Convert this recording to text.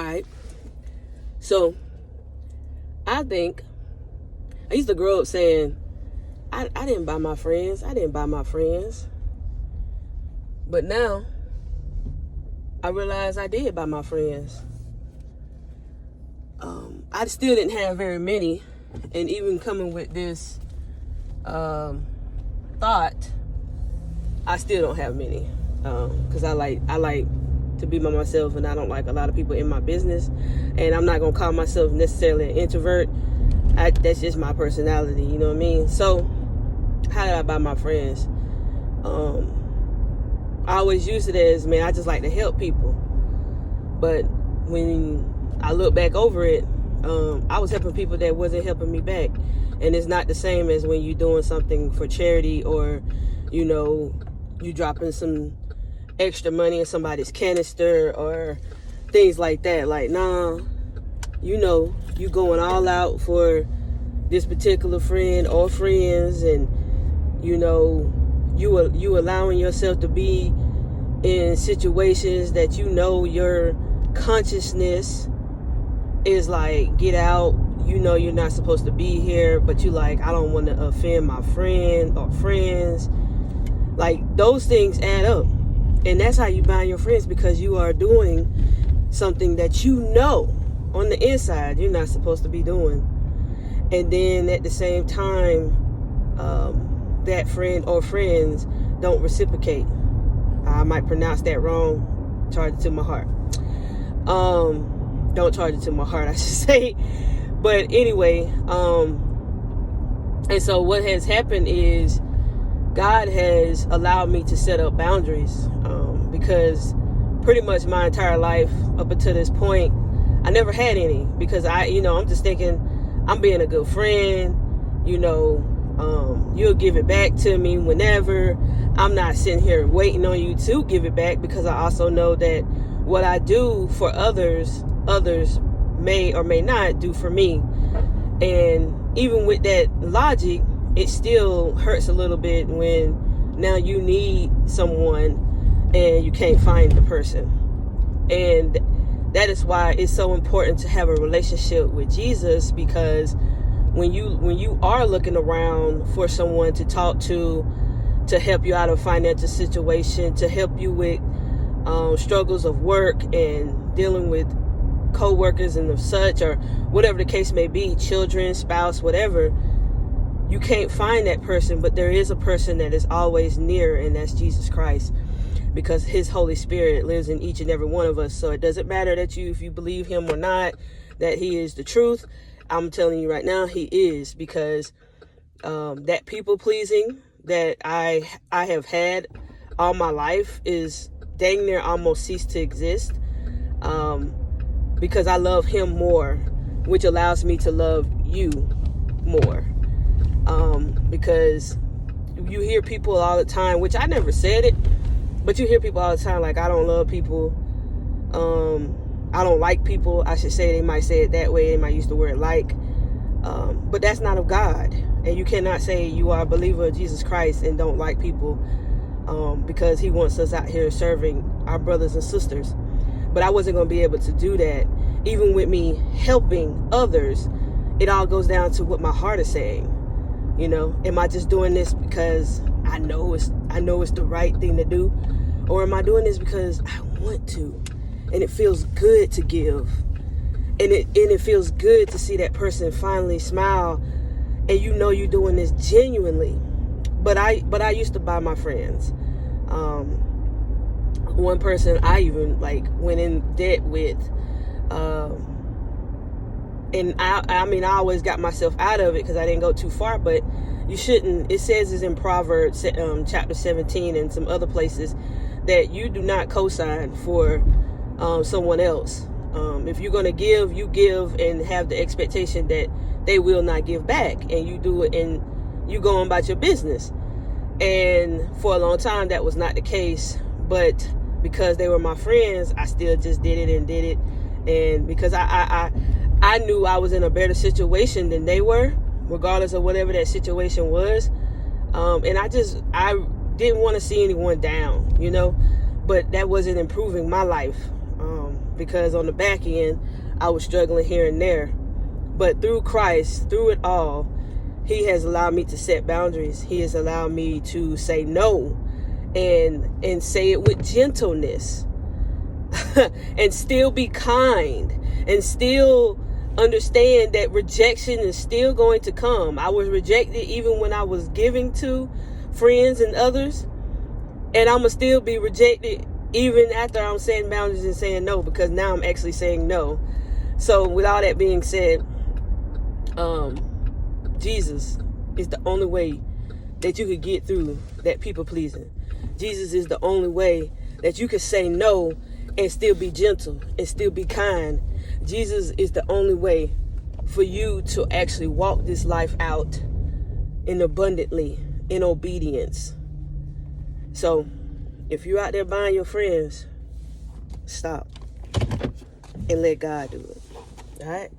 Alright, so I think I used to grow up saying I didn't buy my friends. But now I realize I did buy my friends. I still didn't have very many, and even coming with this thought, I still don't have many, because I like to be by myself, and I don't like a lot of people in my business. And I'm not gonna call myself necessarily an introvert. That's just my personality, you know what I mean? So how did I buy my friends? I always use it as, man, I just like to help people. But when I look back over it, I was helping people that wasn't helping me back. And it's not the same as when you're doing something for charity, or, you know, you dropping some extra money in somebody's canister or things like that. Like, nah, you know, you going all out for this particular friend or friends, and, you know, you allowing yourself to be in situations that you know your consciousness is like, get out, you know you're not supposed to be here, but you like, I don't want to offend my friend or friends. Like, those things add up. And that's how you buy your friends, because you are doing something that you know on the inside you're not supposed to be doing. And then at the same time, that friend or friends don't reciprocate. I might pronounce that wrong. Charge it to my heart. Don't charge it to my heart, I should say. But anyway, and so what has happened is God has allowed me to set up boundaries, because pretty much my entire life up until this point, I never had any, because I'm just thinking I'm being a good friend, you know, you'll give it back to me whenever. I'm not sitting here waiting on you to give it back, because I also know that what I do for others may or may not do for me. And even with that logic, it still hurts a little bit when now you need someone and you can't find the person. And that is why it's so important to have a relationship with Jesus, because when you are looking around for someone to talk to help you out of a financial situation, to help you with struggles of work and dealing with co-workers and such, or whatever the case may be, children, spouse, whatever, you can't find that person. But there is a person that is always near, and that's Jesus Christ, because his Holy Spirit lives in each and every one of us. So it doesn't matter that if you believe him or not, that he is the truth. I'm telling you right now, he is, because that people pleasing that I have had all my life is dang near almost ceased to exist, because I love him more, which allows me to love you more. Because you hear people all the time, which I never said it, but you hear people all the time like, I don't love people, I don't like people, I should say. They might say it that way, they might use the word like, but that's not of God. And you cannot say you are a believer of Jesus Christ and don't like people, because he wants us out here serving our brothers and sisters. But I wasn't going to be able to do that. Even with me helping others, it all goes down to what my heart is saying. You know, am I just doing this because I know it's the right thing to do? Or am I doing this because I want to? And it feels good to give. And it feels good to see that person finally smile, and you know you're doing this genuinely. But I used to buy my friends. One person I even went in debt with, and I always got myself out of it because I didn't go too far. But you shouldn't. It says it's in Proverbs chapter 17 and some other places that you do not co-sign for someone else. If you're going to give, you give and have the expectation that they will not give back, and you do it and you go on about your business. And for a long time that was not the case, but because they were my friends, I still just did it. And because I knew I was in a better situation than they were, regardless of whatever that situation was, and I didn't want to see anyone down, you know. But that wasn't improving my life. because on the back end, I was struggling here and there. But through Christ, through it all, he has allowed me to set boundaries. He has allowed me to say no and say it with gentleness and still be kind and still understand that rejection is still going to come. I was rejected even when I was giving to friends and others, and I'm gonna still be rejected even after I'm setting boundaries and saying no, because now I'm actually saying no. So with all that being said, Jesus is the only way that you could get through that people pleasing. Jesus is the only way that you could say no and still be gentle and still be kind. Jesus is the only way for you to actually walk this life out in abundantly, in obedience. So if you're out there buying your friends, stop and let God do it. All right?